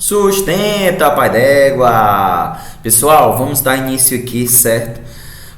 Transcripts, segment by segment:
Sustenta, pai d'égua! Pessoal, vamos dar início aqui, certo?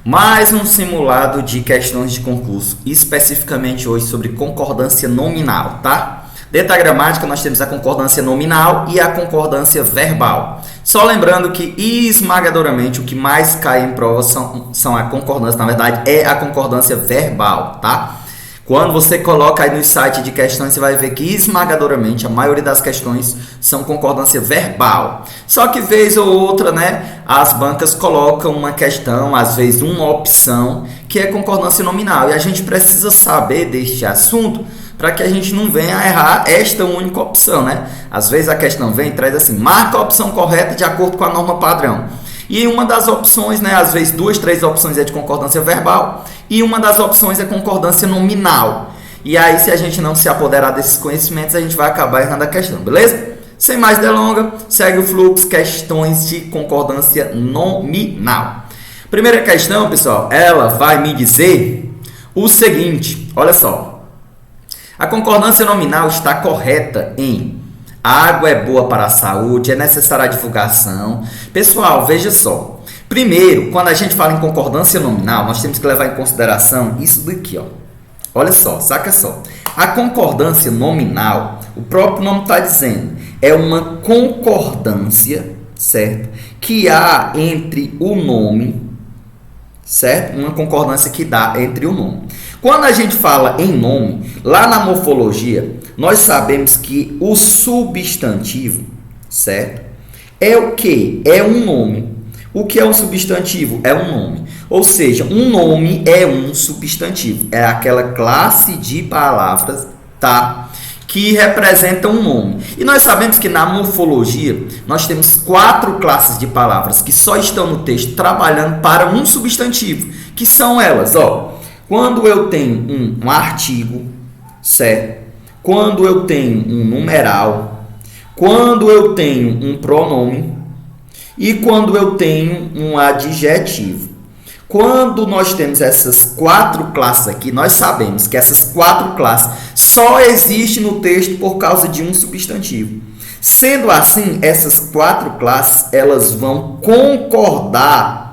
Mais um simulado de questões de concurso, especificamente hoje sobre concordância nominal, tá? Dentro da gramática nós temos a concordância nominal e a concordância verbal. Só lembrando que esmagadoramente o que mais cai em prova são a concordância, na verdade é a concordância verbal, tá? Quando você coloca aí no site de questões, você vai ver que esmagadoramente a maioria das questões são concordância verbal. Só que vez ou outra, né, as bancas colocam uma questão, às vezes uma opção, que é concordância nominal. E a gente precisa saber deste assunto para que a gente não venha a errar esta única opção, né? Às vezes a questão vem e traz assim, marca a opção correta de acordo com a norma padrão. E uma das opções, né, às vezes 2, 3 opções é de concordância verbal e uma das opções é concordância nominal. E aí, se a gente não se apoderar desses conhecimentos, a gente vai acabar errando a questão, beleza? Sem mais delongas, segue o fluxo, questões de concordância nominal. Primeira questão, pessoal, ela vai me dizer o seguinte, olha só. A concordância nominal está correta em a água é boa para a saúde, é necessária a divulgação. Pessoal, veja só. Primeiro, quando a gente fala em concordância nominal, nós temos que levar em consideração isso daqui, ó. Olha só, saca só. A concordância nominal, o próprio nome está dizendo, é uma concordância, certo? Que há entre o nome, certo? Uma concordância que dá entre o nome. Quando a gente fala em nome, lá na morfologia, nós sabemos que o substantivo, certo? É o quê? É um nome. O que é um substantivo? É um nome. Ou seja, um nome é um substantivo. É aquela classe de palavras, tá? Que representa um nome. E nós sabemos que na morfologia, nós temos 4 classes de palavras que só estão no texto trabalhando para um substantivo. Que são elas, ó. Quando eu tenho um artigo, certo? Quando eu tenho um numeral, quando eu tenho um pronome e quando eu tenho um adjetivo. Quando nós temos essas 4 classes aqui, nós sabemos que essas 4 classes só existem no texto por causa de um substantivo. Sendo assim, essas 4 classes, elas vão concordar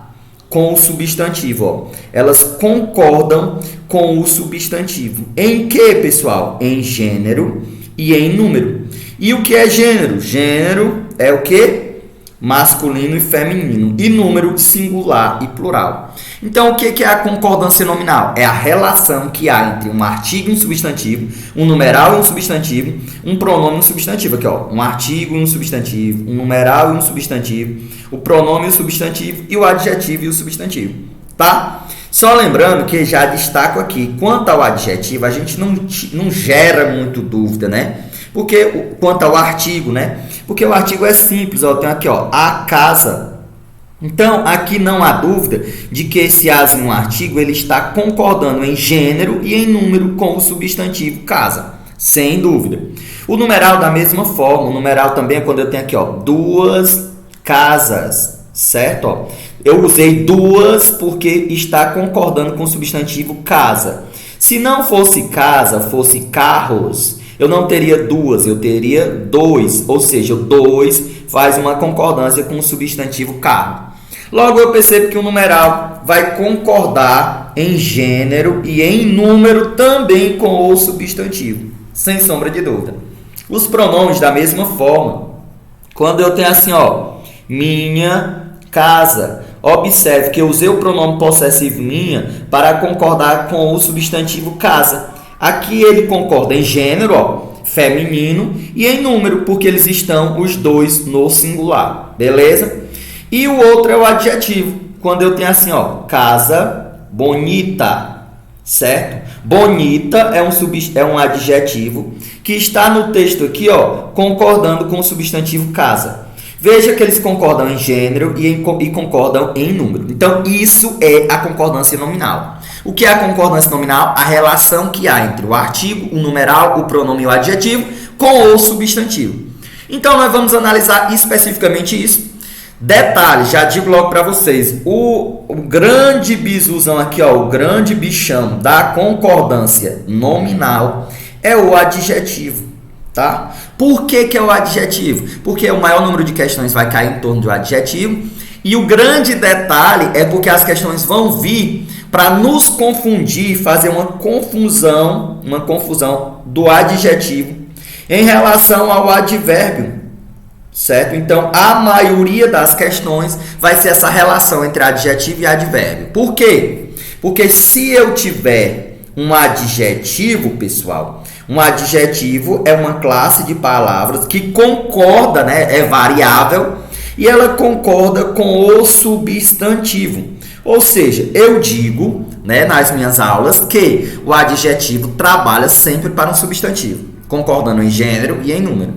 com o substantivo, ó. Elas concordam com o substantivo. Em que, pessoal? Em gênero e em número. E o que é gênero? Gênero é o que? Masculino e feminino. E número singular e plural. Então, o que é a concordância nominal? É a relação que há entre um artigo e um substantivo, um numeral e um substantivo, um pronome e um substantivo. Aqui, ó, um artigo e um substantivo, um numeral e um substantivo, o pronome e o substantivo e o adjetivo e o substantivo. Tá? Só lembrando que já destaco aqui, quanto ao adjetivo, a gente não gera muito dúvida, né? Porque, quanto ao artigo, né? Porque o artigo é simples, ó, eu tenho aqui, ó, a casa. Então, aqui não há dúvida de que esse as em um artigo, ele está concordando em gênero e em número com o substantivo casa, sem dúvida. O numeral da mesma forma, o numeral também é quando eu tenho aqui, ó, 2 casas, certo? Ó, eu usei 2 porque está concordando com o substantivo casa. Se não fosse casa, fosse carros, eu não teria 2, eu teria 2, ou seja, o 2 faz uma concordância com o substantivo carro. Logo, eu percebo que o numeral vai concordar em gênero e em número também com o substantivo, sem sombra de dúvida. Os pronomes da mesma forma. Quando eu tenho assim, ó, minha casa, observe que eu usei o pronome possessivo minha para concordar com o substantivo casa. Aqui ele concorda em gênero, ó, feminino, e em número, porque eles estão os dois no singular, beleza? E o outro é o adjetivo, quando eu tenho assim, ó, casa bonita, certo? Bonita é um adjetivo que está no texto aqui, ó, concordando com o substantivo casa. Veja que eles concordam em gênero e concordam em número. Então, isso é a concordância nominal. O que é a concordância nominal? A relação que há entre o artigo, o numeral, o pronome e o adjetivo com o substantivo. Então, nós vamos analisar especificamente isso. Detalhe, já digo logo para vocês, o grande bizuzão aqui, ó, o grande bichão da concordância nominal é o adjetivo, tá? Por que é o adjetivo? Porque o maior número de questões vai cair em torno do adjetivo. E o grande detalhe é porque as questões vão vir para nos confundir, fazer uma confusão do adjetivo em relação ao advérbio, certo? Então, a maioria das questões vai ser essa relação entre adjetivo e advérbio. Por quê? Porque se eu tiver um adjetivo, pessoal, um adjetivo é uma classe de palavras que concorda, né? É variável e ela concorda com o substantivo. Ou seja, eu digo, né, nas minhas aulas que o adjetivo trabalha sempre para um substantivo, concordando em gênero e em número.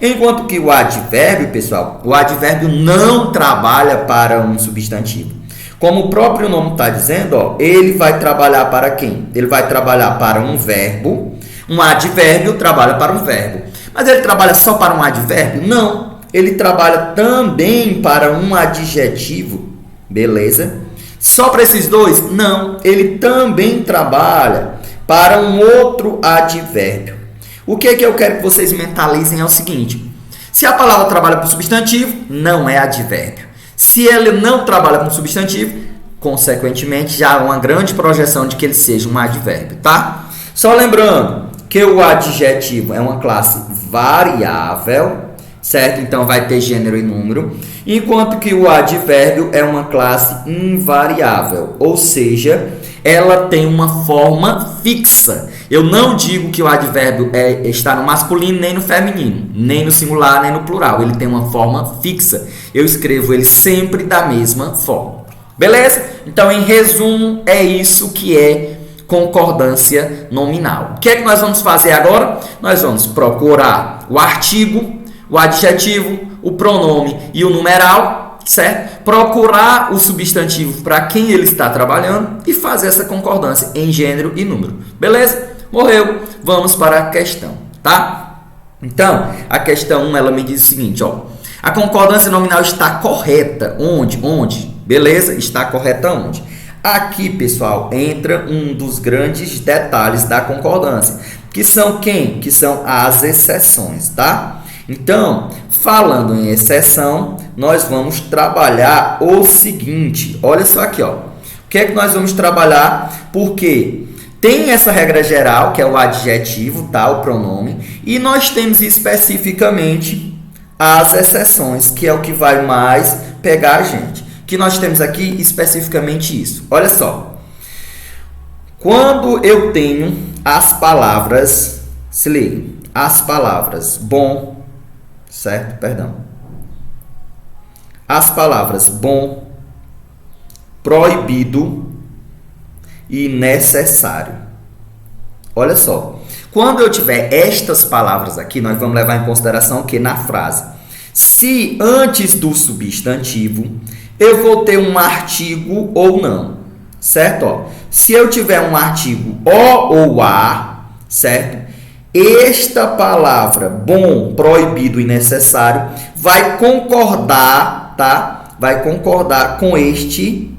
Enquanto que o advérbio, pessoal, o advérbio não trabalha para um substantivo. Como o próprio nome está dizendo, ó, ele vai trabalhar para quem? Ele vai trabalhar para um verbo. Um advérbio trabalha para um verbo. Mas ele trabalha só para um advérbio? Não. Ele trabalha também para um adjetivo. Beleza? Só para esses dois? Não. Ele também trabalha para um outro advérbio. O que eu quero que vocês mentalizem é o seguinte. Se a palavra trabalha para o substantivo, não é advérbio. Se ele não trabalha com substantivo, consequentemente, já há uma grande projeção de que ele seja um advérbio, tá? Só lembrando que o adjetivo é uma classe variável, certo? Então, vai ter gênero e número, enquanto que o advérbio é uma classe invariável, ou seja, ela tem uma forma fixa. Eu não digo que o advérbio está no masculino, nem no feminino, nem no singular, nem no plural. Ele tem uma forma fixa. Eu escrevo ele sempre da mesma forma. Beleza? Então, em resumo, é isso que é concordância nominal. O que é que nós vamos fazer agora? Nós vamos procurar o artigo, o adjetivo, o pronome e o numeral, certo? Procurar o substantivo para quem ele está trabalhando e fazer essa concordância em gênero e número. Beleza? Morreu. Vamos para a questão, tá? Então, a questão 1, ela me diz o seguinte, ó. A concordância nominal está correta. Onde? Beleza? Está correta onde? Aqui, pessoal, entra um dos grandes detalhes da concordância, que são quem? Que são as exceções, tá? Então, falando em exceção, nós vamos trabalhar o seguinte. Olha só aqui, ó. O que é que nós vamos trabalhar? Porque tem essa regra geral, que é o adjetivo, tá? O pronome. E nós temos especificamente as exceções, que é o que vai mais pegar a gente. Que nós temos aqui especificamente isso. Olha só. Quando eu tenho as palavras, se liga, as palavras bom, certo? Perdão. As palavras bom, proibido e necessário. Olha só. Quando eu tiver estas palavras aqui, nós vamos levar em consideração que na frase, se antes do substantivo, eu vou ter um artigo ou não, certo? Ó, se eu tiver um artigo o ou a, certo? Esta palavra bom, proibido e necessário vai concordar, tá? Vai concordar com esse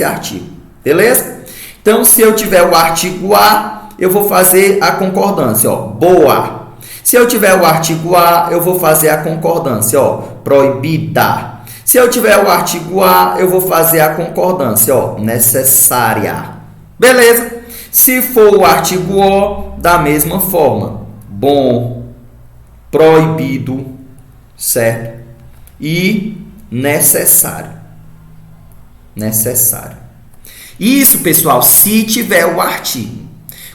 artigo, beleza? Então, se eu tiver o artigo a, eu vou fazer a concordância, ó, boa. Se eu tiver o artigo a, eu vou fazer a concordância, ó, proibida. Se eu tiver o artigo a, eu vou fazer a concordância, ó, necessária. Beleza? Se for o artigo o, da mesma forma, bom, proibido, certo? E necessário. Necessário. Isso, pessoal, se tiver o artigo.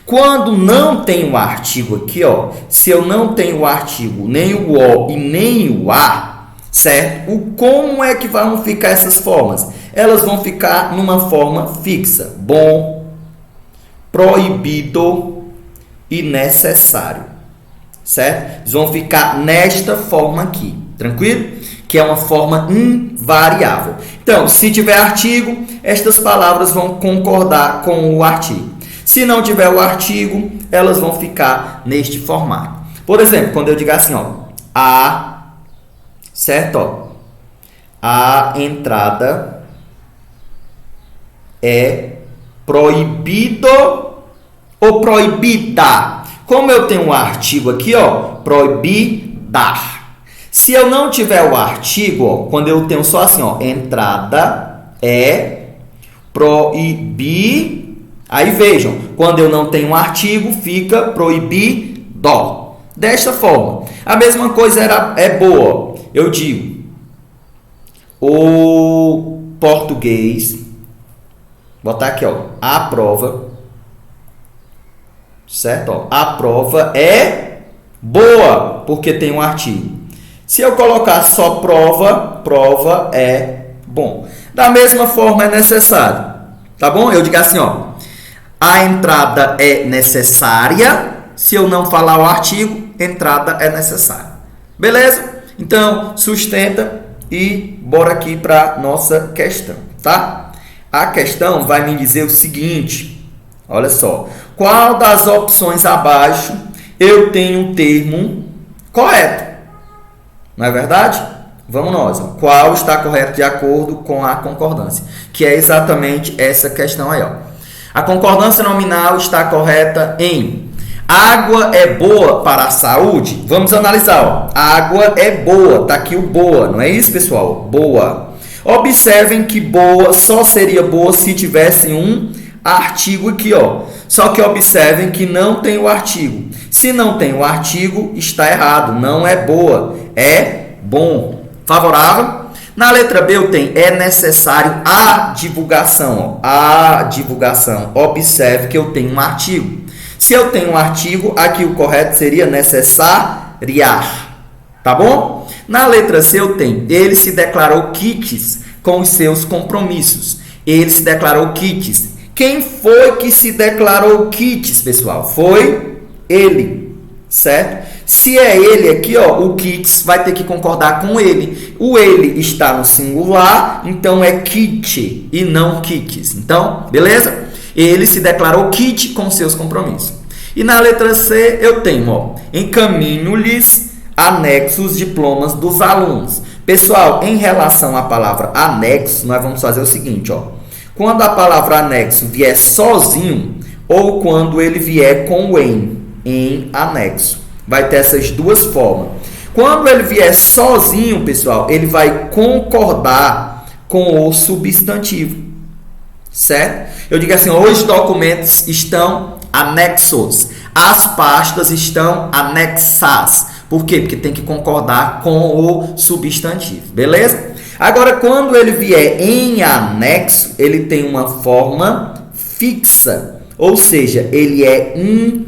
Quando não tem o artigo aqui, ó, se eu não tenho o artigo, nem o o e nem o a, certo? Como é que vão ficar essas formas? Elas vão ficar numa forma fixa. Bom, proibido e necessário, certo? Eles vão ficar nesta forma aqui, tranquilo? Que é uma forma invariável. Então, se tiver artigo, estas palavras vão concordar com o artigo. Se não tiver o artigo, elas vão ficar neste formato. Por exemplo, quando eu digo assim, ó, a, certo? Ó, a entrada é proibido ou proibida? Como eu tenho um artigo aqui, ó, proibir dar. Se eu não tiver o artigo, ó, quando eu tenho só assim, ó, entrada é proibir. Aí vejam, quando eu não tenho um artigo, fica proibido. Desta forma. A mesma coisa é boa. Eu digo, o português, botar aqui, ó, a prova, certo? Ó, a prova é boa, porque tem um artigo. Se eu colocar só prova, prova é bom. Da mesma forma é necessário, tá bom? Eu digo assim, ó, a entrada é necessária. Se eu não falar o artigo, entrada é necessária. Beleza? Então, sustenta e bora aqui para nossa questão, tá? A questão vai me dizer o seguinte, olha só. Qual das opções abaixo eu tenho um termo correto? Não é verdade? Vamos nós. Ó. Qual está correto de acordo com a concordância? Que é exatamente essa questão aí, ó. A concordância nominal está correta em água é boa para a saúde? Vamos analisar, ó. Água é boa, tá aqui o boa, não é isso, pessoal? Boa. Observem que boa só seria boa se tivesse um artigo aqui, ó. Só que observem que não tem o artigo. Se não tem o artigo, está errado, não é boa, é bom. Favorável? Na letra B eu tenho é necessário a divulgação, ó. A divulgação. Observe que eu tenho um artigo. Se eu tenho um artigo, aqui o correto seria necessariar, tá bom? Na letra C eu tenho, ele se declarou quites com os seus compromissos. Ele se declarou quites. Quem foi que se declarou quites, pessoal? Foi ele, certo? Se é ele aqui, ó, o quites vai ter que concordar com ele. O ele está no singular, então é quite e não quites. Então, beleza? Ele se declarou quite com seus compromissos. E na letra C eu tenho, ó, encaminho-lhes anexos diplomas dos alunos. Pessoal, em relação à palavra anexo, nós vamos fazer o seguinte, ó. Quando a palavra anexo vier sozinho ou quando ele vier com o em anexo. Vai ter essas duas formas. Quando ele vier sozinho, pessoal, ele vai concordar com o substantivo. Certo? Eu digo assim, os documentos estão anexos. As pastas estão anexas. Por quê? Porque tem que concordar com o substantivo. Beleza? Agora, quando ele vier em anexo, ele tem uma forma fixa. Ou seja, ele é invariável.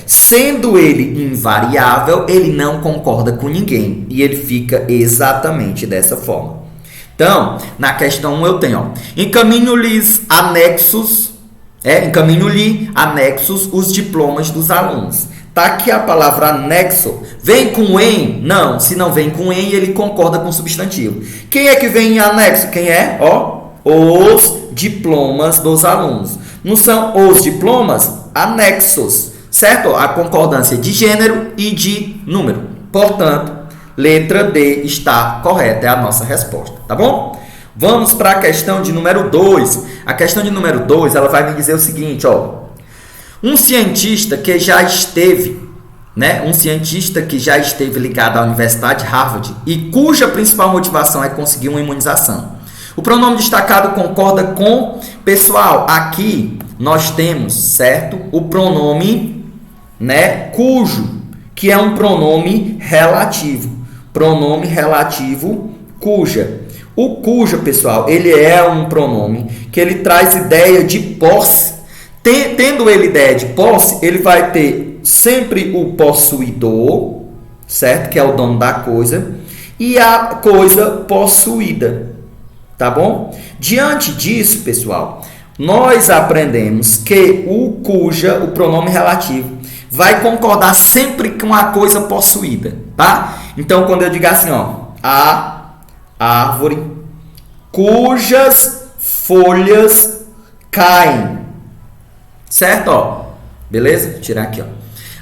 Sendo ele invariável, ele não concorda com ninguém. E ele fica exatamente dessa forma. Então, na questão 1 eu tenho, ó, encaminho-lhes anexos, encaminho-lhe anexos os diplomas dos alunos. Tá aqui a palavra anexo. Vem com em? Não, se não vem com em, ele concorda com o substantivo. Quem é que vem em anexo? Quem é? Ó, os diplomas dos alunos. Não são os diplomas? Anexos, certo? A concordância de gênero e de número. Portanto, letra D está correta, é a nossa resposta, tá bom? Vamos para a questão de número 2. A questão de número 2, ela vai me dizer o seguinte, ó. Um cientista que já esteve ligado à Universidade de Harvard e cuja principal motivação é conseguir uma imunização. O pronome destacado concorda com... Pessoal, aqui nós temos, certo? O pronome, cujo, que é um pronome relativo. Pronome relativo cuja. O cuja, pessoal, ele é um pronome que ele traz ideia de posse. Tendo ele ideia de posse, ele vai ter sempre o possuidor, certo? Que é o dono da coisa, e a coisa possuída, tá bom? Diante disso, pessoal, nós aprendemos que o cuja, o pronome relativo, vai concordar sempre com a coisa possuída, tá? Então, quando eu digo assim, ó, a árvore cujas folhas caem, certo? Ó, beleza? Vou tirar aqui, ó.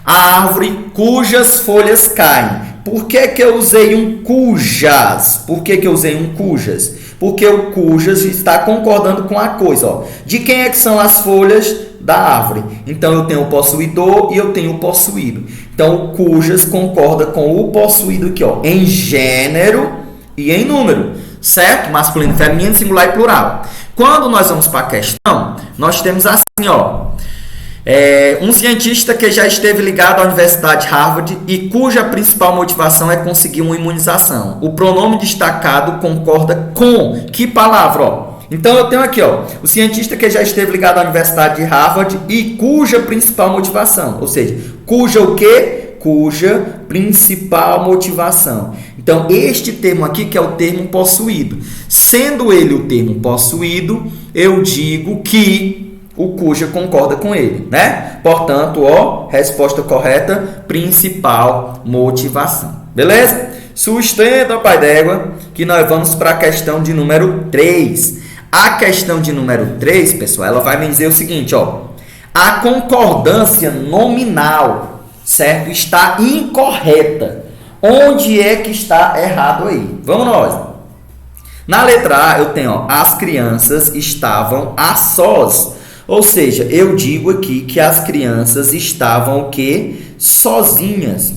A árvore cujas folhas caem. Por que que eu usei um cujas? Por que que eu usei um cujas? Porque o cujas está concordando com a coisa, ó. De quem é que são as folhas? da árvore. Então, eu tenho o possuidor e eu tenho o possuído. Então, o cujas concorda com o possuído aqui, ó, em gênero e em número, certo? Masculino, feminino, singular e plural. Quando nós vamos para a questão, nós temos assim, ó. Um cientista que já esteve ligado à Universidade de Harvard e cuja principal motivação é conseguir uma imunização. O pronome destacado concorda com que palavra? Ó? Então, eu tenho aqui, ó, o cientista que já esteve ligado à Universidade de Harvard e cuja principal motivação. Ou seja, cuja o quê? Cuja principal motivação. Então, este termo aqui que é o termo possuído. Sendo ele o termo possuído, eu digo que o cuja concorda com ele, né? Portanto, ó, resposta correta, principal motivação. Beleza? Sustenta, pai d'égua, que nós vamos para a questão de número 3. A questão de número 3, pessoal, ela vai me dizer o seguinte, ó. A concordância nominal, certo? Está incorreta. Onde é que está errado aí? Vamos nós. Na letra A, eu tenho, ó, as crianças estavam a sós. Ou seja, eu digo aqui que as crianças estavam o quê? Sozinhas,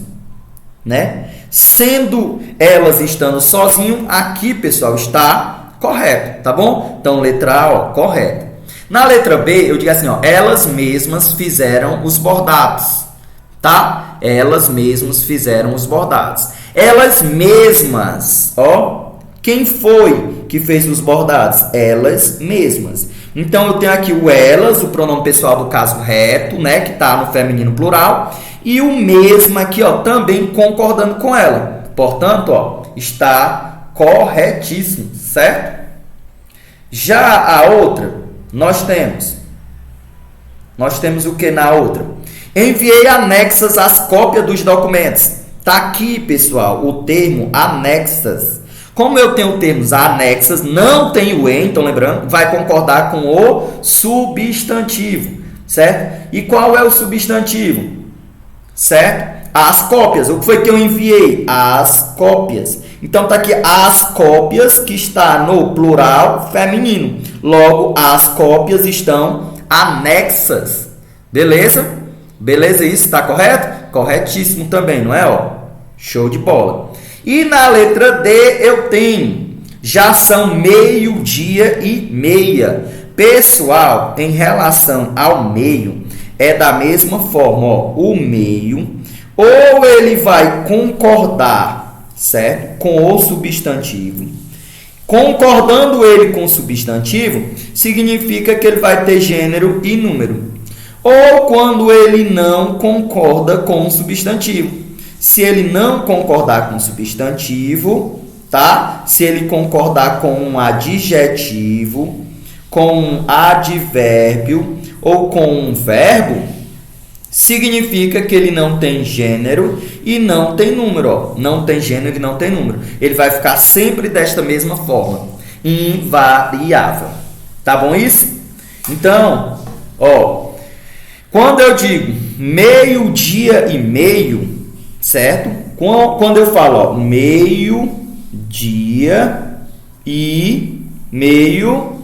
né? Sendo elas estando sozinhas, aqui, pessoal, está correto, tá bom? Então, letra A, ó, correto. Na letra B, eu digo assim, ó, elas mesmas fizeram os bordados, tá? Elas mesmas fizeram os bordados. Elas mesmas, ó, quem foi que fez os bordados? Elas mesmas. Então, eu tenho aqui o elas, o pronome pessoal do caso reto, né, que está no feminino plural, e o mesmo aqui, ó, também concordando com ela. Portanto, ó, está corretíssimo, certo? Já a outra, nós temos o que na outra? Enviei anexas as cópias dos documentos. Tá aqui, pessoal, o termo anexas. Como eu tenho termos anexas, não tenho e, então lembrando, vai concordar com o substantivo, certo? E qual é o substantivo? Certo? As cópias. O que foi que eu enviei? As cópias. Então, tá aqui as cópias, que está no plural feminino. Logo, as cópias estão anexas. Beleza? Beleza, isso está correto? Corretíssimo também, não é? Ó, show de bola. E na letra D eu tenho, já são 12:30. Pessoal, em relação ao meio, é da mesma forma, ó, o meio, ou ele vai concordar, certo? Com o substantivo. Concordando ele com o substantivo, significa que ele vai ter gênero e número. Ou quando ele não concorda com o substantivo. Se ele não concordar com o substantivo, tá? Se ele concordar com um adjetivo, com um advérbio ou com um verbo, significa que ele não tem gênero e não tem número. Ó. Não tem gênero e não tem número. Ele vai ficar sempre desta mesma forma. Invariável. Tá bom isso? Então, ó, quando eu digo 12:30, certo? Quando eu falo, ó, 12:30,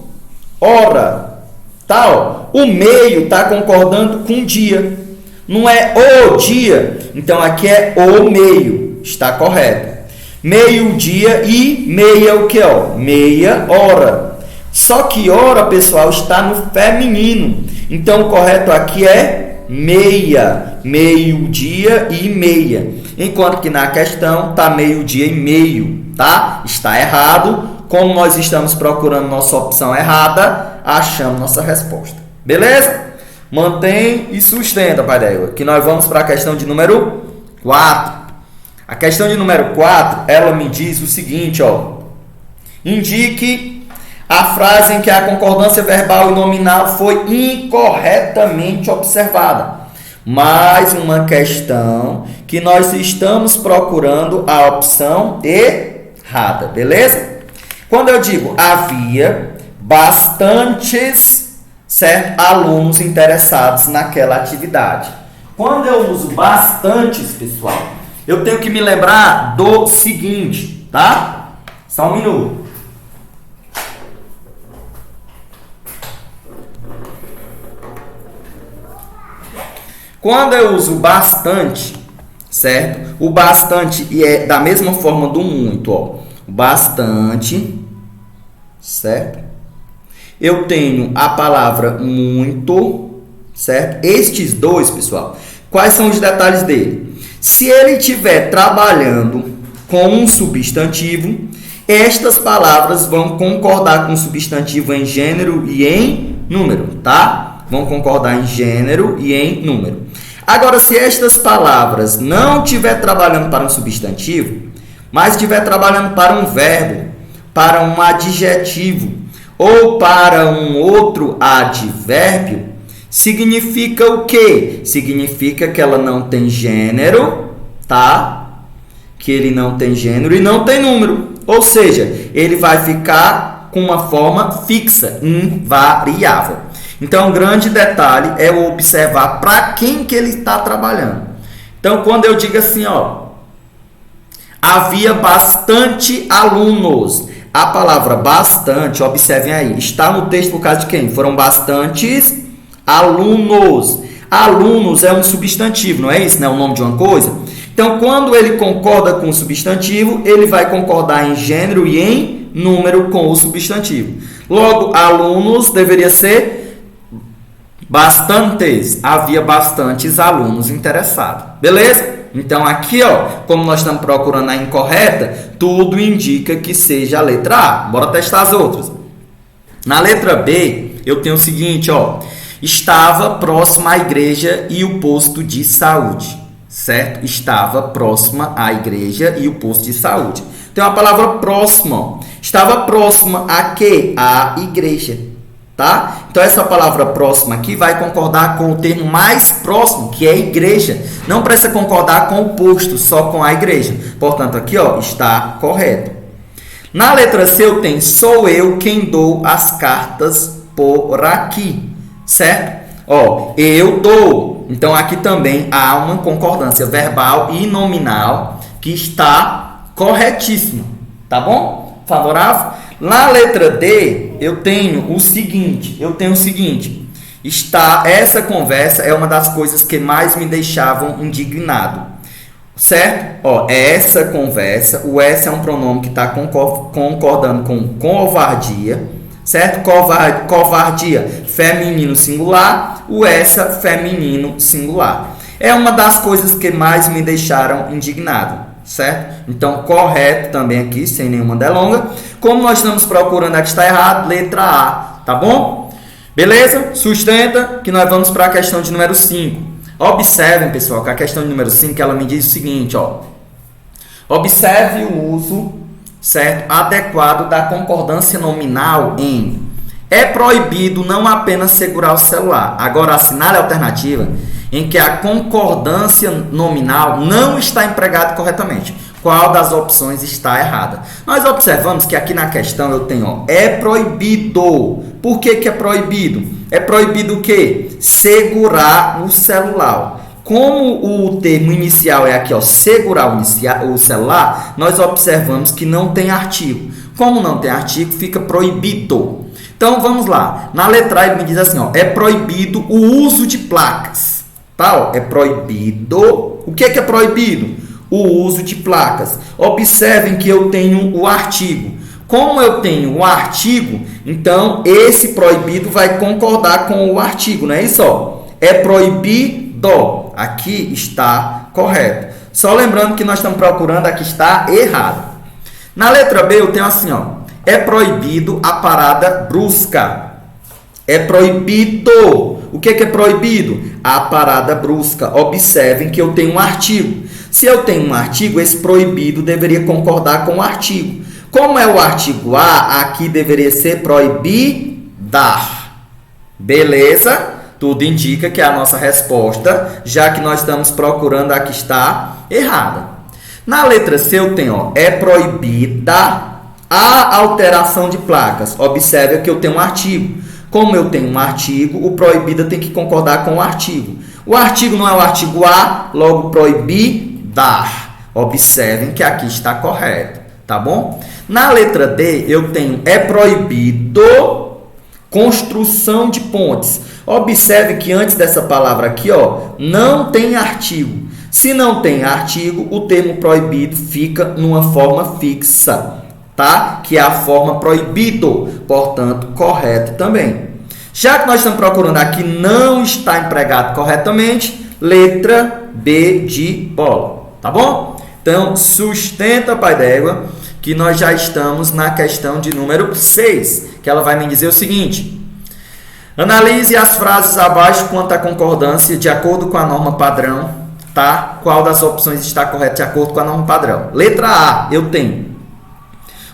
tá? Ó, o meio tá concordando com o dia. Não é o dia. Então, aqui é o meio. Está correto. 12:30 o que, ó? Meia hora. Só que hora, pessoal, está no feminino. Então, o correto aqui é meia. 12:30. Enquanto que na questão está 12:30, tá? Está errado. Como nós estamos procurando nossa opção errada, achamos nossa resposta. Beleza? Mantém e sustenta, pai d'égua, que nós vamos para a questão de número 4. A questão de número 4, ela me diz o seguinte, ó. Indique a frase em que a concordância verbal e nominal foi incorretamente observada. Mais uma questão que nós estamos procurando a opção errada, beleza? Quando eu digo havia bastantes, certo, alunos interessados naquela atividade. Quando eu uso bastantes, pessoal, eu tenho que me lembrar do seguinte, tá? Só um minuto. Quando eu uso bastante, certo? O bastante é da mesma forma do muito, ó. Bastante, certo? Eu tenho a palavra muito, certo? Estes dois, pessoal, quais são os detalhes dele? Se ele estiver trabalhando com um substantivo, estas palavras vão concordar com o substantivo em gênero e em número, tá? Vão concordar em gênero e em número. Agora, se estas palavras não estiver trabalhando para um substantivo, mas estiver trabalhando para um verbo, para um adjetivo ou para um outro advérbio, significa o quê? Significa que ela não tem gênero, tá? Que ele não tem gênero e não tem número. Ou seja, ele vai ficar com uma forma fixa, invariável. Então, o grande detalhe é eu observar para quem que ele está trabalhando. Então, quando eu digo assim, ó, havia bastante alunos. A palavra bastante, observem aí, está no texto por causa de quem? Foram bastantes alunos. Alunos é um substantivo, não é isso? Não é o nome de uma coisa? Então, quando ele concorda com o substantivo, ele vai concordar em gênero e em número com o substantivo. Logo, alunos deveria ser bastantes. Havia bastantes alunos interessados. Beleza? Então, aqui, ó, como nós estamos procurando a incorreta, tudo indica que seja a letra A. Bora testar as outras. Na letra B, eu tenho o seguinte, ó. Estava próxima à igreja e o posto de saúde. Certo? Estava próxima à igreja e o posto de saúde. Tem uma palavra próxima, ó. Estava próxima a quê? À igreja. Tá? Então, essa palavra próxima aqui vai concordar com o termo mais próximo, que é igreja. Não precisa concordar com o posto, só com a igreja. Portanto, aqui, ó, está correto. Na letra C, eu tenho sou eu quem dou as cartas por aqui. Certo? Ó, eu dou. Então, aqui também há uma concordância verbal e nominal que está corretíssima. Tá bom? Favorável? Na letra D, eu tenho o seguinte, essa conversa é uma das coisas que mais me deixavam indignado, certo? Ó, essa conversa, o essa é um pronome que está concordando com covardia, certo? Covardia, feminino singular, o essa, feminino singular. É uma das coisas que mais me deixaram indignado. Certo? Então, correto também aqui, sem nenhuma delonga. Como nós estamos procurando a que está errado, letra A, tá bom? Beleza? Sustenta que nós vamos para a questão de número 5. Observem, pessoal, que a questão de número 5, ela me diz o seguinte, ó. Observe o uso, certo, adequado da concordância nominal em é proibido não apenas segurar o celular. Agora, assinale a alternativa em que a concordância nominal não está empregada corretamente. Qual das opções está errada? Nós observamos que aqui na questão eu tenho, ó, é proibido. Por que que é proibido? É proibido o quê? Segurar o celular. Como o termo inicial é aqui, ó, segurar o celular, nós observamos que não tem artigo. Como não tem artigo, fica proibido. Então, vamos lá. Na letra A, ele me diz assim, ó, é proibido o uso de placas. Tá? Ó, é proibido. O que é proibido? O uso de placas. Observem que eu tenho o artigo. Como eu tenho o artigo, então esse proibido vai concordar com o artigo, não é isso? Ó? É proibido. Aqui está correto. Só lembrando que nós estamos procurando a que está errada. Na letra B, eu tenho assim, ó. É proibido a parada brusca. É proibido. O que é proibido? A parada brusca. Observem que eu tenho um artigo. Se eu tenho um artigo, esse proibido deveria concordar com o artigo. Como é o artigo A, aqui deveria ser proibidar. Beleza? Tudo indica que é a nossa resposta, já que nós estamos procurando a que está errada. Na letra C, eu tenho, ó, é proibida a alteração de placas. Observe que eu tenho um artigo. Como eu tenho um artigo, o proibida tem que concordar com o artigo. O artigo não é o artigo A, logo proibidar. Observem que aqui está correto, tá bom? Na letra D, eu tenho é proibido Construção de pontes. Observe que antes dessa palavra aqui, ó, não tem artigo. Se não tem artigo, o termo proibido fica numa forma fixa, tá? Que é a forma proibido, portanto, correto também. Já que nós estamos procurando aqui não está empregado corretamente, letra B de bola, tá bom? Então, sustenta, pai d'égua, que nós já estamos na questão de número 6, que ela vai me dizer o seguinte: analise as frases abaixo quanto à concordância de acordo com a norma padrão, tá? Qual das opções está correta de acordo com a norma padrão? Letra A, eu tenho.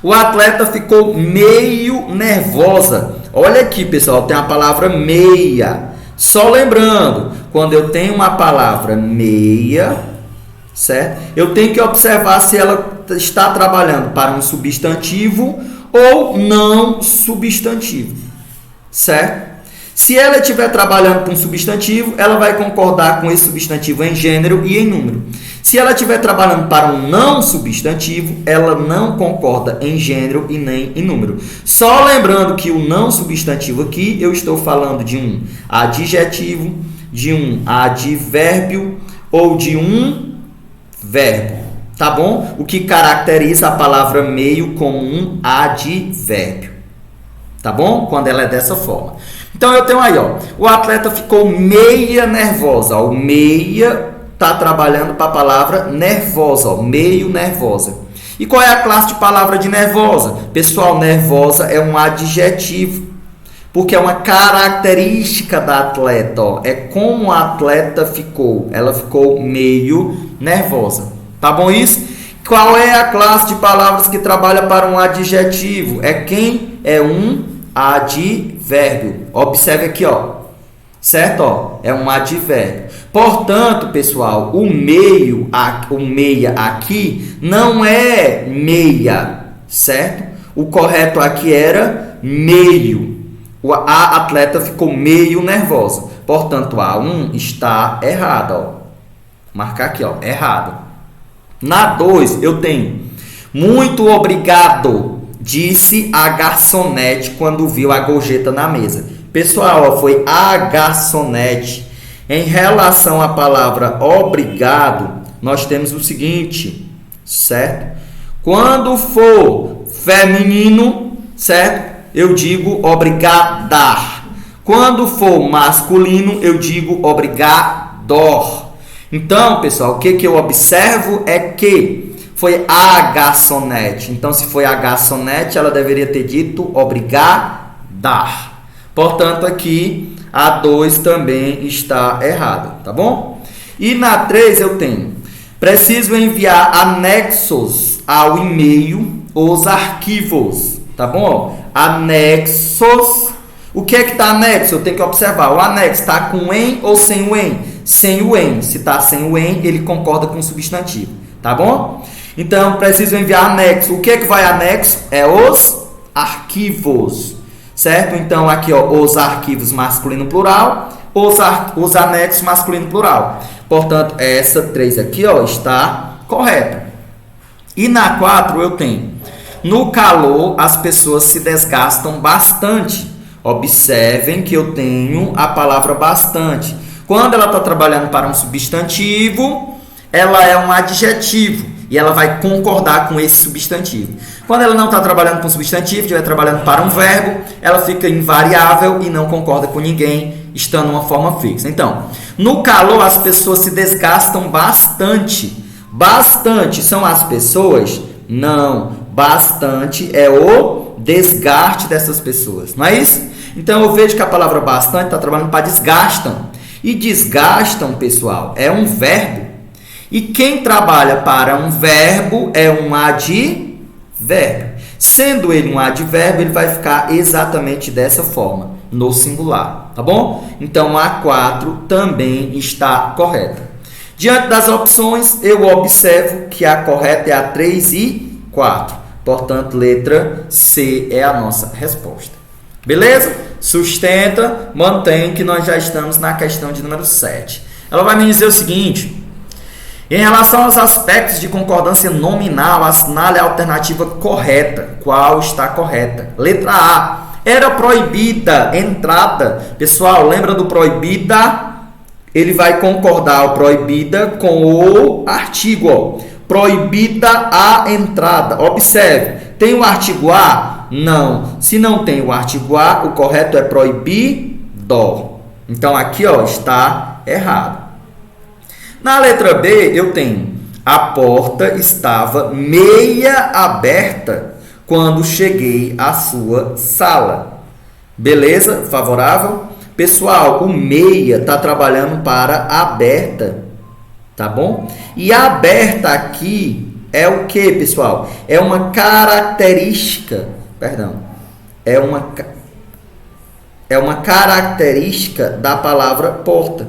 O atleta ficou meio nervosa. Olha aqui, pessoal, tem a palavra meia. Só lembrando, quando eu tenho uma palavra meia, certo? Eu tenho que observar se ela está trabalhando para um substantivo ou não substantivo, certo? Se ela estiver trabalhando com um substantivo, ela vai concordar com esse substantivo em gênero e em número. Se ela estiver trabalhando para um não substantivo, ela não concorda em gênero e nem em número. Só lembrando que o não substantivo aqui, eu estou falando de um adjetivo, de um advérbio ou de um verbo, tá bom? O que caracteriza a palavra meio como um advérbio, tá bom? Quando ela é dessa forma. Então eu tenho aí, ó, o atleta ficou meia nervosa, ó, o meia está trabalhando para a palavra nervosa, ó, meio nervosa. E qual é a classe de palavra de nervosa? Pessoal, nervosa é um adjetivo, porque é uma característica da atleta, ó, é como a atleta ficou, ela ficou meio nervosa, tá bom isso? Qual é a classe de palavras que trabalha para um adjetivo? É quem? É um advérbio. Observe aqui, ó. Certo? Ó, é um advérbio. Portanto, pessoal, o meia aqui não é meia, certo? O correto aqui era meio. A atleta ficou meio nervosa. Portanto, a 1 está errada, ó. Marcar aqui, ó, errado. Na 2, eu tenho muito obrigado, disse a garçonete quando viu a gorjeta na mesa. Pessoal, ó, foi a garçonete. Em relação à palavra obrigado, nós temos o seguinte, certo? Quando for feminino, certo? Eu digo obrigadar. Quando for masculino, eu digo obrigador. Então, pessoal, o que eu observo é que foi a garçonete. Então, se foi a garçonete, ela deveria ter dito obrigadar. Portanto, aqui a 2 também está errada, tá bom? E na 3 eu tenho: preciso enviar anexos ao e-mail os arquivos, tá bom? Anexos. O que é que está anexo? Eu tenho que observar. O anexo está com em ou sem o em? Sem o em. Se está sem o em, ele concorda com o substantivo, tá bom? Então, preciso enviar anexo. O que é que vai anexo? É os arquivos, certo? Então, aqui, ó, os arquivos masculino plural, os anexos masculino plural. Portanto, essa 3 aqui, ó, está correta. E na 4 eu tenho: no calor, as pessoas se desgastam bastante. Observem que eu tenho a palavra bastante. Quando ela está trabalhando para um substantivo, ela é um adjetivo e ela vai concordar com esse substantivo. Quando ela não está trabalhando com substantivo, estiver trabalhando para um verbo, ela fica invariável e não concorda com ninguém, estando uma forma fixa. Então, no calor, as pessoas se desgastam bastante. Bastante são as pessoas? Não. Bastante é o desgaste dessas pessoas, não é isso? Então, eu vejo que a palavra bastante está trabalhando para desgastam. E desgastam, pessoal, é um verbo. E quem trabalha para um verbo é um advérbio. Sendo ele um advérbio, ele vai ficar exatamente dessa forma, no singular, tá bom? Então, a 4 também está correta. Diante das opções, eu observo que a correta é a 3 e 4. Portanto, letra C é a nossa resposta. Beleza? Sustenta, mantém que nós já estamos na questão de número 7. Ela vai me dizer o seguinte: em relação aos aspectos de concordância nominal, assinale a alternativa correta. Qual está correta? Letra A. Era proibida entrada. Pessoal, lembra do proibida? Ele vai concordar o proibida com o artigo, ó. Proibida a entrada. Observe, tem o artigo a? Não. Se não tem o artigo a, o correto é proibido. Então aqui, ó, está errado. Na letra B, eu tenho: a porta estava meia aberta quando cheguei à sua sala. Beleza? Favorável? Pessoal, o meia está trabalhando para aberta, tá bom? E aberta aqui é o que, pessoal? É uma característica, é uma característica da palavra porta.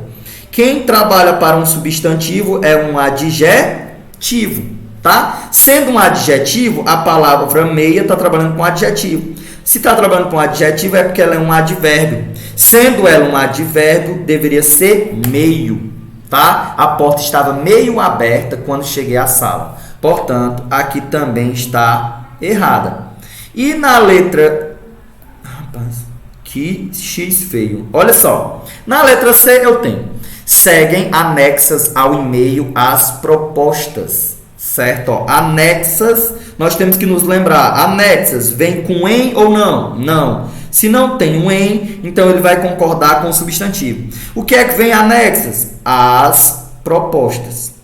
Quem trabalha para um substantivo é um adjetivo, tá? Sendo um adjetivo, a palavra meia está trabalhando com adjetivo. Se está trabalhando com adjetivo é porque ela é um advérbio. Sendo ela um advérbio, deveria ser meio, tá? A porta estava meio aberta quando cheguei à sala. Portanto, aqui também está errada. E na letra... Rapaz, que X feio. Olha só. Na letra C eu tenho: seguem anexas ao e-mail as propostas. Certo? Ó, anexas, nós temos que nos lembrar. Anexas, vem com em ou não? Não. Se não tem um em, então ele vai concordar com o substantivo. O que é que vem anexas? As propostas.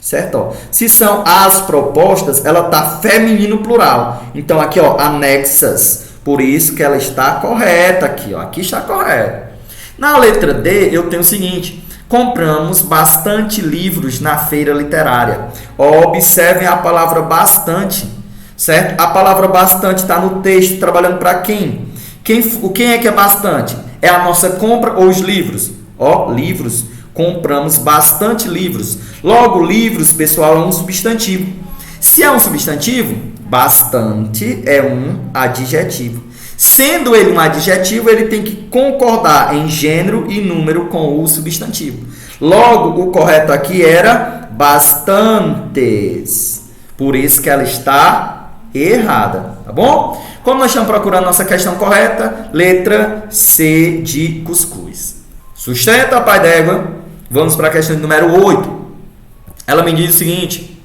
Certo? Ó, se são as propostas, ela está feminino plural. Então aqui, ó, anexas. Por isso que ela está correta aqui, ó. Aqui está correta. Na letra D, eu tenho o seguinte: compramos bastante livros na feira literária. Observem a palavra bastante, certo? A palavra bastante está no texto, trabalhando para quem? Quem é que é bastante? É a nossa compra ou os livros? Ó, livros. Compramos bastante livros. Logo, livros, pessoal, é um substantivo. Se é um substantivo, bastante é um adjetivo. Sendo ele um adjetivo, ele tem que concordar em gênero e número com o substantivo. Logo, o correto aqui era bastantes. Por isso que ela está errada, tá bom? Como nós estamos procurando a nossa questão correta, letra C de cuscuz. Sustenta, pai d'égua. Vamos para a questão número 8. Ela me diz o seguinte: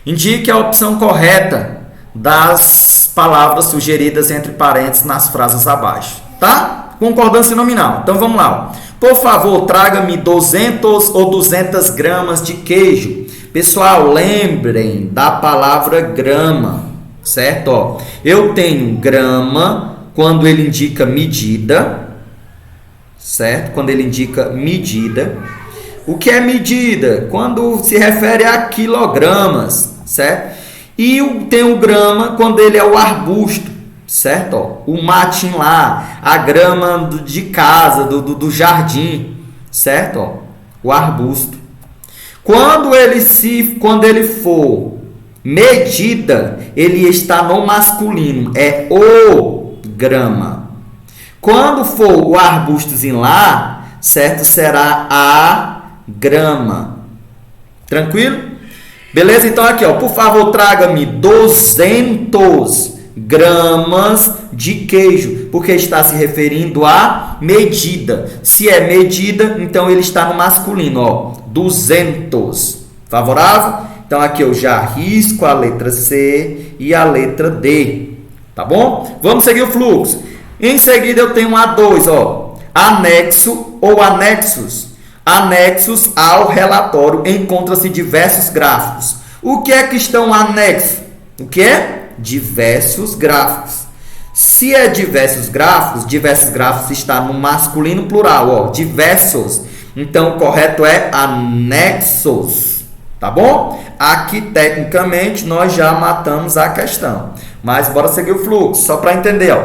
indique a opção correta das palavras sugeridas entre parênteses nas frases abaixo, tá? Concordância nominal. Então vamos lá. Por favor, traga-me 200 ou 200 gramas de queijo. Pessoal, lembrem da palavra grama, certo? Ó, eu tenho grama quando ele indica medida, certo? Quando ele indica medida. O que é medida? Quando se refere a quilogramas, certo? E tem o grama quando ele é o arbusto, certo? Ó, o matinho lá, a grama de casa, do jardim, certo? Ó, o arbusto. Quando ele for medida, ele está no masculino, é o grama. Quando for o arbustozinho lá, certo? Será a grama. Tranquilo? Beleza? Então aqui, ó, por favor, traga-me 200 gramas de queijo, porque está se referindo à medida. Se é medida, então ele está no masculino, ó, 200. Favorável? Então aqui eu já risco a letra C e a letra D, tá bom? Vamos seguir o fluxo. Em seguida eu tenho um A2, ó, anexo ou anexos. Anexos ao relatório encontram-se diversos gráficos. O que é que estão anexos? O que é? Diversos gráficos. Se é diversos gráficos está no masculino plural, ó, diversos. Então o correto é anexos, tá bom? Aqui tecnicamente nós já matamos a questão, mas bora seguir o fluxo, só para entender, ó.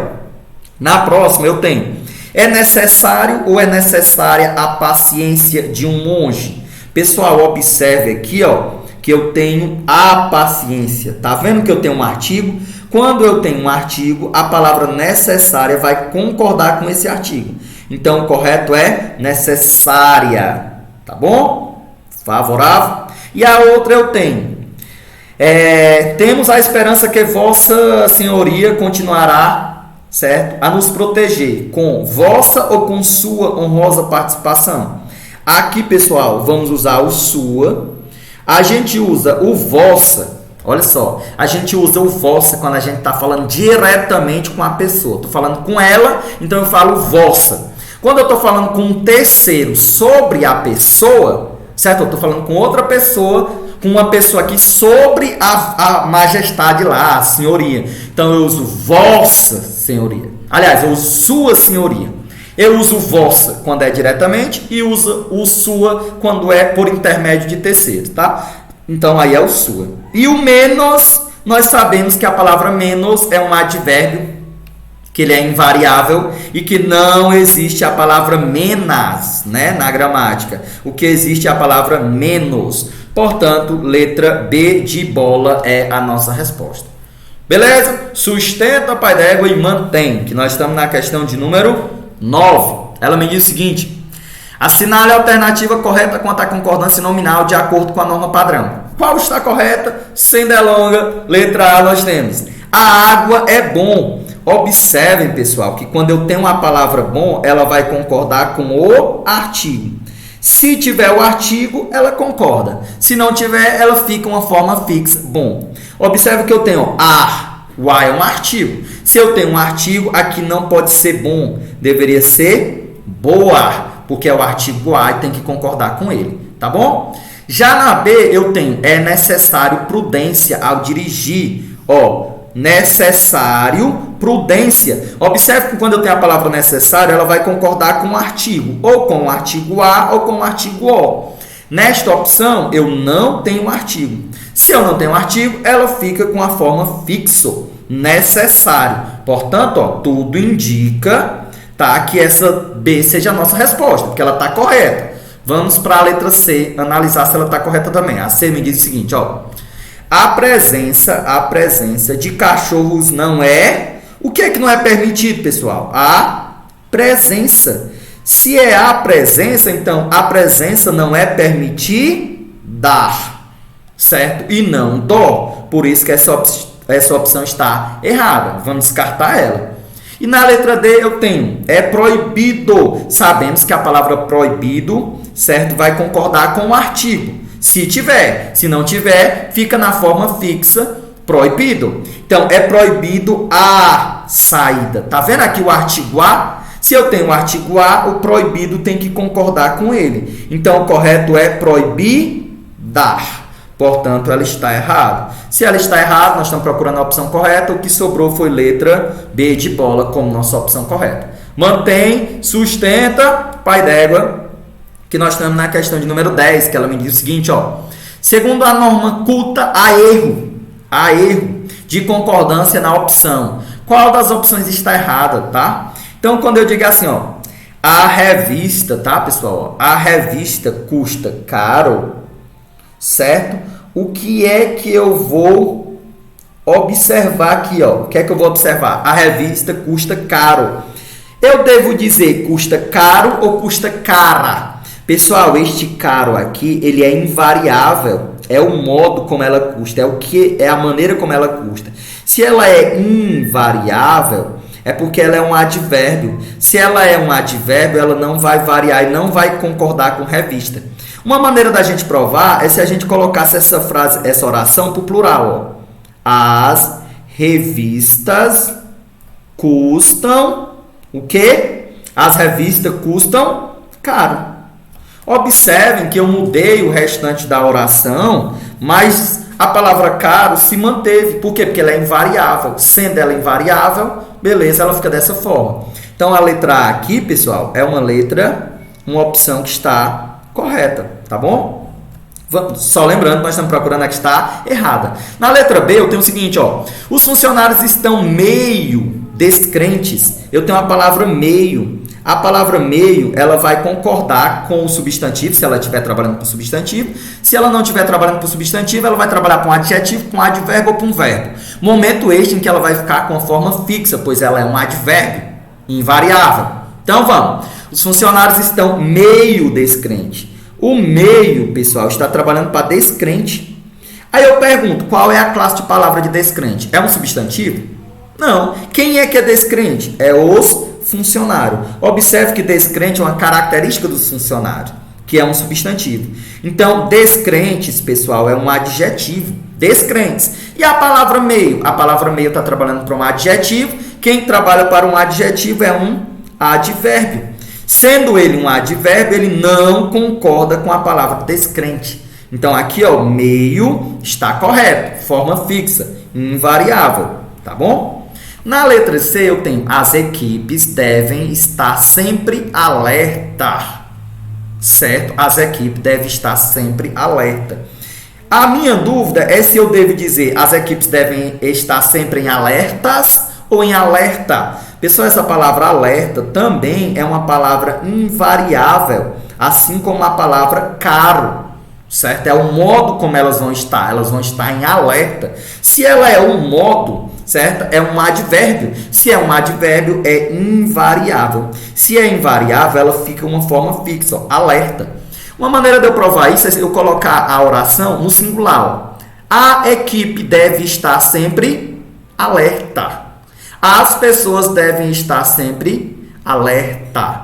Na próxima eu tenho: é necessário ou é necessária a paciência de um monge? Pessoal, observe aqui, ó, que eu tenho a paciência. Tá vendo que eu tenho um artigo? Quando eu tenho um artigo, a palavra necessária vai concordar com esse artigo. Então, o correto é necessária. Tá bom? Favorável. E a outra eu tenho: temos a esperança que Vossa Senhoria continuará certo? A nos proteger com vossa ou com sua honrosa participação. Aqui, pessoal, vamos usar o sua. A gente usa o vossa. Olha só, a gente usa o vossa quando a gente está falando diretamente com a pessoa. Estou falando com ela, então eu falo vossa. Quando eu estou falando com um terceiro sobre a pessoa, certo? Eu estou falando com outra pessoa, com uma pessoa aqui sobre a majestade lá, a senhoria. Então eu uso vossa senhoria. Aliás, eu uso sua senhoria. Eu uso vossa quando é diretamente e uso o sua quando é por intermédio de terceiros, tá? Então aí é o sua. E o menos, nós sabemos que a palavra menos é um advérbio, que ele é invariável e que não existe a palavra menos, né, na gramática. O que existe é a palavra menos. Portanto, letra B de bola é a nossa resposta. Beleza? Sustenta, pai d'égua, e mantém, que nós estamos na questão de número 9. Ela me diz o seguinte: assinale a alternativa correta quanto à concordância nominal de acordo com a norma padrão. Qual está correta? Sem delonga, letra A nós temos: a água é bom. Observem, pessoal, que quando eu tenho uma palavra bom, ela vai concordar com o artigo. Se tiver o artigo, ela concorda. Se não tiver, ela fica uma forma fixa, bom. Observe que eu tenho a. O a é um artigo. Se eu tenho um artigo, aqui não pode ser bom. Deveria ser boa, porque é o artigo a e tem que concordar com ele. Tá bom? Já na B, eu tenho é necessário prudência ao dirigir. Ó, necessário prudência. Observe que quando eu tenho a palavra necessário, ela vai concordar com o artigo, ou com o artigo a ou com o artigo o. Nesta opção, eu não tenho artigo. Se eu não tenho artigo, ela fica com a forma fixo, necessário. Portanto, ó, tudo indica, tá, que essa B seja a nossa resposta, porque ela está correta. Vamos para a letra C, analisar se ela está correta também. A C me diz o seguinte, ó: a presença de cachorros não é... O que é que não é permitido, pessoal? A presença. Se é a presença, então a presença não é permitida, certo? E não do. Por isso que essa opção está errada. Vamos descartar ela. E na letra D eu tenho é proibido. Sabemos que a palavra proibido, certo, vai concordar com o artigo. Se tiver, se não tiver, fica na forma fixa, proibido. Então, é proibido a saída. Tá vendo aqui o artigo a? Se eu tenho o artigo a, o proibido tem que concordar com ele. Então, o correto é proibidar. Portanto, ela está errada. Se ela está errada, nós estamos procurando a opção correta. O que sobrou foi letra B de bola como nossa opção correta. Mantém, sustenta, pai d'égua, que nós estamos na questão de número 10, que ela me diz o seguinte, ó: segundo a norma culta, há erro de concordância na opção. Qual das opções está errada, tá? Então, quando eu digo assim, ó, a revista, tá, pessoal? A revista custa caro, certo? O que é que eu vou observar aqui, ó? O que é que eu vou observar? A revista custa caro. Eu devo dizer custa caro ou custa cara? Pessoal, este caro aqui, ele é invariável. É o modo como ela custa, é a maneira como ela custa. Se ela é invariável, é porque ela é um advérbio. Se ela é um advérbio, ela não vai variar e não vai concordar com revista. Uma maneira da gente provar é se a gente colocasse essa oração para o plural. Ó. As revistas custam o quê? As revistas custam caro. Observem que eu mudei o restante da oração, mas a palavra caro se manteve. Por quê? Porque ela é invariável. Sendo ela invariável, beleza, ela fica dessa forma. Então, a letra A aqui, pessoal, é uma opção que está correta, tá bom? Só lembrando, nós estamos procurando a que está errada. Na letra B, eu tenho o seguinte, ó: os funcionários estão meio descrentes. Eu tenho a palavra meio. A palavra meio, ela vai concordar com o substantivo, se ela estiver trabalhando com substantivo. Se ela não estiver trabalhando com substantivo, ela vai trabalhar com adjetivo, com advérbio ou com verbo. Momento este em que ela vai ficar com a forma fixa, pois ela é um advérbio invariável. Então, vamos. Os funcionários estão meio descrente. O meio, pessoal, está trabalhando para descrente. Aí eu pergunto, qual é a classe de palavra de descrente? É um substantivo? Não. Quem é que é descrente? É os funcionários. Observe que descrente é uma característica dos funcionários, que é um substantivo. Então, descrentes, pessoal, é um adjetivo. Descrentes. E a palavra meio? A palavra meio está trabalhando para um adjetivo. Quem trabalha para um adjetivo é um advérbio. Sendo ele um advérbio, ele não concorda com a palavra descrente. Então, aqui, ó, meio está correto. Forma fixa, invariável. Tá bom? Na letra C, eu tenho as equipes devem estar sempre alerta. Certo? As equipes devem estar sempre alerta. A minha dúvida é se eu devo dizer as equipes devem estar sempre em alertas ou em alerta. Pessoal, essa palavra alerta também é uma palavra invariável, assim como a palavra caro. Certo? É o modo como elas vão estar em alerta. Se ela é um modo, certo? É um advérbio. Se é um advérbio, é invariável. Se é invariável, ela fica uma forma fixa, ó, alerta. Uma maneira de eu provar isso é eu colocar a oração no singular. Ó. A equipe deve estar sempre alerta. As pessoas devem estar sempre alerta.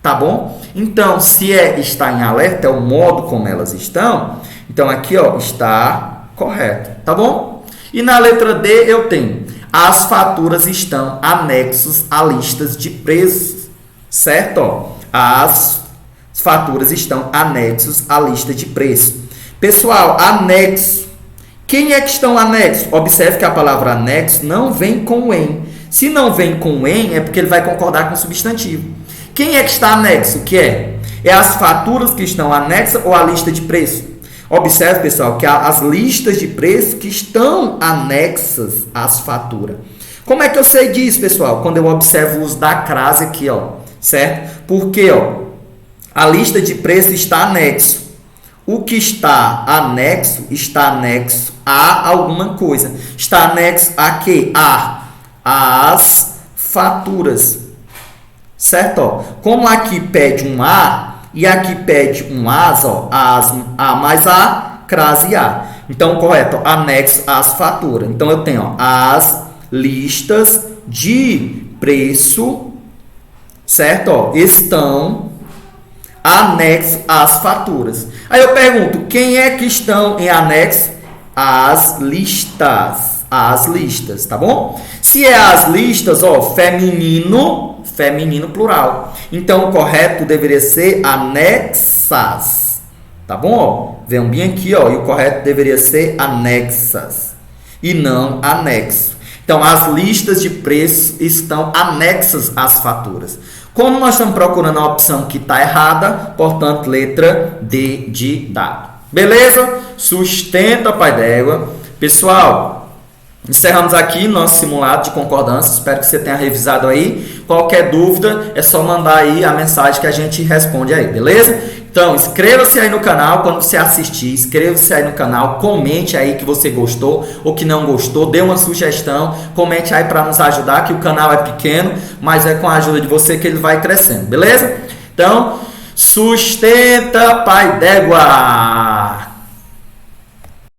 Tá bom? Então, se está em alerta, é o modo como elas estão. Então, aqui, ó, está correto. Tá bom? E na letra D, eu tenho as faturas estão anexos a listas de preços. Certo? Ó, as faturas estão anexos à lista de preços. Pessoal, anexo. Quem é que estão anexos? Observe que a palavra anexo não vem com em. Se não vem com em, é porque ele vai concordar com o substantivo. Quem é que está anexo? O que é? É as faturas que estão anexas ou a lista de preço? Observe, pessoal, que as listas de preço que estão anexas às faturas. Como é que eu sei disso, pessoal? Quando eu observo o uso da crase aqui, ó, certo? Porque, ó, a lista de preço está anexo. O que está anexo a alguma coisa. Está anexo a quê? As faturas. Certo? Ó, como aqui pede um A e aqui pede um as, ó, A mais A, crase A. Então, correto, ó, anexo às faturas. Então, eu tenho ó, as listas de preço, certo? Ó, estão anexo às faturas. Aí eu pergunto, quem é que estão em anexo? As listas. As listas, tá bom? Se é as listas, ó, feminino plural. Então, o correto deveria ser anexas. Tá bom? Ó, venham bem aqui, ó, e o correto deveria ser anexas e não anexo. Então, as listas de preços estão anexas às faturas. Como nós estamos procurando a opção que está errada, portanto, letra D de dado. Beleza? Sustenta, pai d'égua. Pessoal, encerramos aqui nosso simulado de concordância. Espero que você tenha revisado aí. Qualquer dúvida, é só mandar aí a mensagem que a gente responde aí, beleza? Então, inscreva-se aí no canal quando você assistir. Inscreva-se aí no canal. Comente aí que você gostou ou que não gostou. Dê uma sugestão. Comente aí para nos ajudar, que o canal é pequeno, mas é com a ajuda de você que ele vai crescendo, beleza? Então, sustenta, pai d'égua!